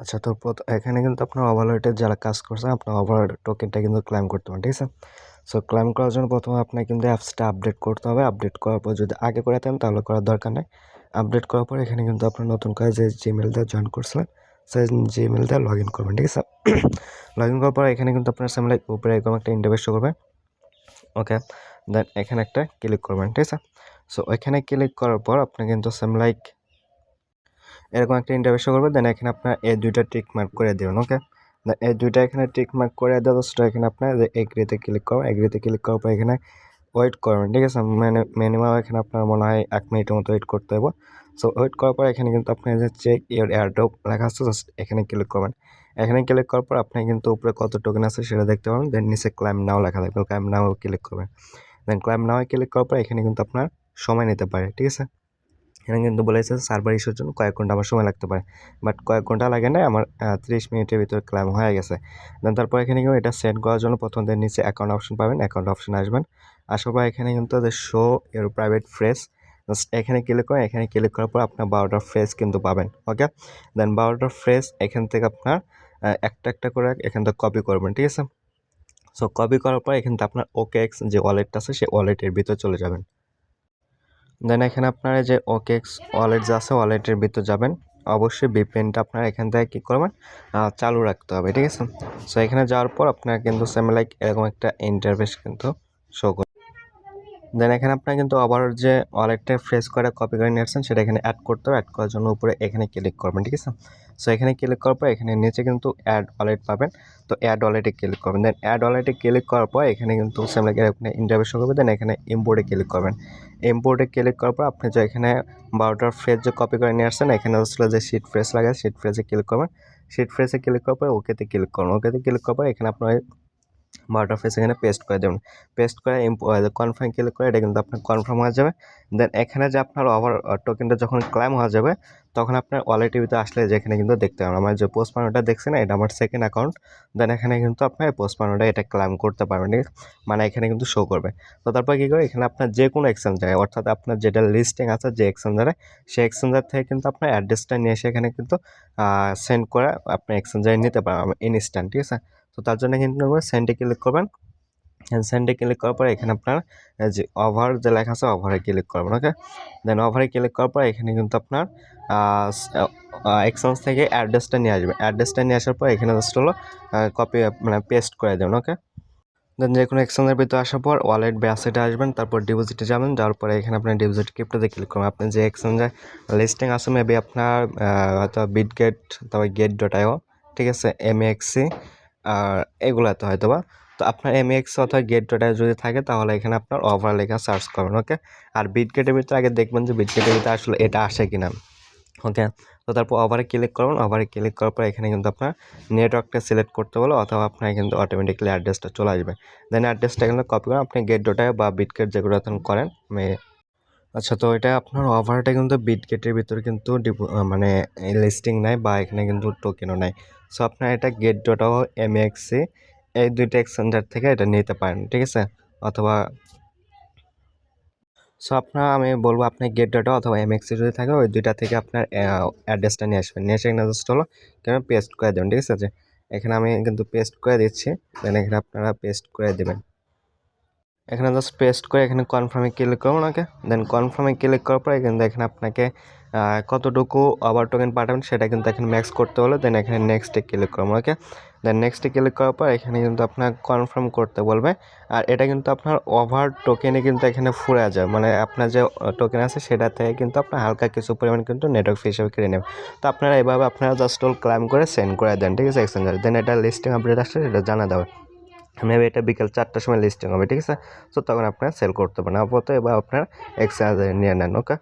আচ্ছা, তো এখানে কিন্তু আপনার ওভারলয়েডের যারা কাজ করছে আপনার ওভারলয়েড টোকেনটা কিন্তু ক্লেম করতে পারেন, ঠিক আছে? সো ক্লেম করার জন্য প্রথমে আপনার কিন্তু অ্যাপসটা আপডেট করতে হবে। আপডেট করার পর যদি আগে করে থাকেন তাহলে করার দরকার নেই। আপডেট করার পর এখানে কিন্তু আপনার নতুন করে যে জিমেল দিয়ে জয়েন করছিলেন সেই জিমেল দিয়ে লগ ইন করবেন, ঠিক আছে? লগ ইন করার পর এখানে কিন্তু আপনার সেম লাইক উপরে এরকম একটা ইন্টারফেস শো করবে। ওকে, দেন এখানে একটা ক্লিক করবেন, ঠিক আছে? সো ওইখানে ক্লিক করার পর আপনি কিন্তু সেম লাইক এরকম একটা ইন্টারফেস শো করবে। দেন এখানে আপনার এই দুইটা টিক মার্ক করে দেবেন। ওকে, দেন এই দুইটা এখানে টিক মার্ক করে দেওয়া দোস্ত এখানে আপনার এগ্রিতে ক্লিক করবেন। এগ্রিতে ক্লিক করার পর এখানে ওয়েট করবেন, ঠিক আছে? মিনিমাম এখানে আপনার মনে হয় 1 মিনিটের মতো ওয়েট করতে হবে। সো ওয়েট করার পর এখানে কিন্তু আপনি যে চেক ইউর এয়ারড্রপ লেখা আছে জাস্ট এখানে ক্লিক করবেন। এখানে ক্লিক করার পর আপনি কিন্তু উপরে কত টোকেন আছে সেটা দেখতে পাবেন। দেন নিচে ক্লাইম নাও লেখা থাকবে, ক্লাইম নাও ক্লিক করবেন। দেন ক্লাইম নাও ক্লিক করার পর এখানে কিন্তু আপনার সময় নিতে পারে, ঠিক আছে? এখানে কিন্তু বলেছে সার্ভার ইস্যুর জন্য কয়েক ঘন্টা আমার সময় লাগতে পারে, বাট কয়েক ঘন্টা লাগে না, আমার 30 মিনিটের ভিতরে ক্লেম হয়ে গেছে। দেন তারপর এখানে কিন্তু এটা সেন্ড করার জন্য প্রথম দিন নিচে অ্যাকাউন্ট অপশন পাবেন, অ্যাকাউন্ট অপশন আসবেন। আসার পর এখানে কিন্তু যে show your private phrase just এখানে ক্লিক করেন। এখানে ক্লিক করার পর আপনার 12টা ফ্রেজ কিন্তু পাবেন। ওকে, দেন 12টা ফ্রেজ এখান থেকে আপনার একটা একটা করে এখান থেকে কপি করবেন, ঠিক আছে? সো কপি করার পর এখান থেকে আপনার OKX যে ওয়ালেটটা আছে সেই ওয়ালেটের ভিতরে চলে যাবেন। দেন এখানে আপনার যে OKX ওয়ালেট যে আছে ওয়ালেটের ভিতর যাবেন। অবশ্যই VPNটা আপনার এখান থেকে কী করবেন, চালু রাখতে হবে, ঠিক আছে? সো এখানে যাওয়ার পর আপনার কিন্তু সেম লাইক এরকম একটা ইন্টারফেস কিন্তু শো করবে। দেন এখানে আপনার কিন্তু আবার যে ওয়ালেটটা ফ্রেশ করে কপি করে নিয়ে আসছেন সেটা এখানে অ্যাড করতে হবে। অ্যাড করার জন্য উপরে এখানে ক্লিক করবেন, ঠিক আছে? সো এখানে ক্লিক করার পর এখানে নিচে কিন্তু অ্যাড ওয়ালেট পাবেন। তো অ্যাড ওয়ালেটে ক্লিক করবেন। দেন অ্যাড ওয়ালেটে ক্লিক করার পর এখানে কিন্তু সেম লাইক এখানে ইন্টারফেস শো করবে। দেন এখানে ইম্পোর্টে ক্লিক করবেন। ইম্পোর্টে ক্লিক করার পর আপনি যে এখানে 12টার ফ্রেজ যে কপি করে নিয়ে আসছেন এখানে আসলে যে শিট ফ্রেজ লাগে শিট ফ্রেজে ক্লিক করবেন। শিট ফ্রেজে ক্লিক করার পর ওকেতে ক্লিক করুন। ওকেতে ক্লিক করার পর এখানে আপনার 12টা ফেস এখানে পেস্ট করে দেবেন। পেস্ট করে কনফার্ম ক্লিক করে এটা কিন্তু আপনার কনফার্ম হয়ে যাবে। দেন এখানে যে আপনার ওভার টোকেনটা যখন ক্লেম হয়ে যাবে তখন আপনার ওয়ালেটের ভিতরে আসলে যেখানে কিন্তু দেখতে পাবেন আমার যে পোস্ট মানোটা দেখছেন এটা আমার সেকেন্ড অ্যাকাউন্ট। দেন এখানে কিন্তু আপনার পোস্ট মানোটা এটা ক্লেম করতে পারবেন, ঠিক আছে? মানে এখানে কিন্তু শো করবে। তো তারপর কী করে এখানে আপনার যে কোনো এক্সচেঞ্জারে অর্থাৎ আপনার যেটা লিস্টিং আছে যে এক্সচেঞ্জারে সেই এক্সচেঞ্জার থেকে কিন্তু আপনার অ্যাড্রেসটা নিয়ে এসে এখানে কিন্তু সেন্ড করে আপনি এক্সচেঞ্জারে নিতে পারেন ইনস্ট্যান্ট, ঠিক আছে? তো তার জন্য কিন্তু সেন্ডে ক্লিক করবেন। সেন্ডে ক্লিক করার পর এখানে আপনার যে ওভার যে লেখা আছে ওভারে ক্লিক করবেন। ওকে, দেন ওভারে ক্লিক করার পর এখানে কিন্তু আপনার এক্সচেঞ্জ থেকে অ্যাড্রেসটা নিয়ে আসবে। অ্যাড্রেসটা নিয়ে আসার পর এখানে জাস্ট হলো কপি মানে পেস্ট করে দেবেন। ওকে, দেন যে কোনো এক্সচেঞ্জের ভিতরে আসার পর ওয়ালেট ব্যাসেটে আসবেন, তারপর ডিপোজিটে যাবেন। যাওয়ার পরে এখানে আপনার ডিপোজিট ক্রিপ্টোতে ক্লিক করবেন। আপনি যে এক্সচেঞ্জে লিস্টিং আছে মেবি আপনার হয়তো বিটগেট, তারপর get.io, ঠিক আছে, MXC আর এগুলাতে হয়তো বা। তো আপনার MXC অথবা get.io যদি থাকে তাহলে এখানে আপনার ওভার লেখা সার্চ করবেন। ওকে, আর বিটগেটের ভিতরে আগে দেখবেন যে বিটগেটের ভিতরে আসলে এটা আসে কিনা। ওকে, তো তারপর ওভারে ক্লিক করুন। ওভারে ক্লিক করার পর এখানে কিন্তু আপনার নেটওয়ার্কটা সিলেক্ট করতে বলো অথবা আপনার কিন্তু অটোমেটিক্যালি অ্যাড্রেসটা চলে আসবে। দেন অ্যাড্রেসটা এখানে কপি করে আপনি get.io বা বিটগেট যেগুলো এখন করেন আচ্ছা, তো এটা আপনার ওভারটা কিন্তু বিটগেটের ভিতরে কিন্তু মানে লিস্টিং নাই বা এখানে কিন্তু টোকেনও নাই। সো আপনার এটা get.io, MXC এই দুইটা এক্সচেঞ্জার থেকে এটা নিতে পারেন, ঠিক আছে? অথবা সো আমি বলবো আপনি get.io অথবা MXC যদি থাকে ওই দুইটা থেকে আপনার অ্যাড্রেসটা নিয়ে আসবেন। নিয়ে এসে এখানে জাস্ট হলো কেন পেস্ট করে দেবেন, ঠিক আছে? এখানে আমি কিন্তু পেস্ট করে দিচ্ছি। দেন এখানে আপনারা পেস্ট করে দেবেন। এখানে জাস্ট পেস্ট করে এখানে কনফার্মে ক্লিক করুন। ওকে, দেন কনফার্মে ক্লিক করার পরে কিন্তু এখানে আপনাকে কতটুকু ওভার টোকেন পাঠাবেন সেটা কিন্তু এখানে ম্যাক্স করতে হলো। দেন এখানে নেক্সটে ক্লিক করুন। ওকে, দেন নেক্সটে ক্লিক করার পর এখানে কিন্তু আপনার কনফার্ম করতে বলবে। আর এটা কিন্তু আপনার ওভার টোকেনে কিন্তু এখানে ফুরে যায়, মানে আপনার যে টোকেন আছে সেটা থেকে কিন্তু আপনার হালকা কিছু পরিমাণ কিন্তু নেটওয়ার্ক ফি হিসেবে কিনে নেবে। তো আপনারা এইভাবে আপনারা জাস্ট অল ক্লাইম করে সেন্ড করে দেন, ঠিক আছে, এক্সচেঞ্জারে। দেন এটা লিস্টিং আপডেট আসলে সেটা জানা দেবে। মেবি এটা বিকেল 4টার সময় লিস্টিং হবে, ঠিক আছে? সো তখন আপনারা সেল করতে পারেন। আপাতত এবার আপনার এক্সচেঞ্জারে নিয়ে নেন। ওকে।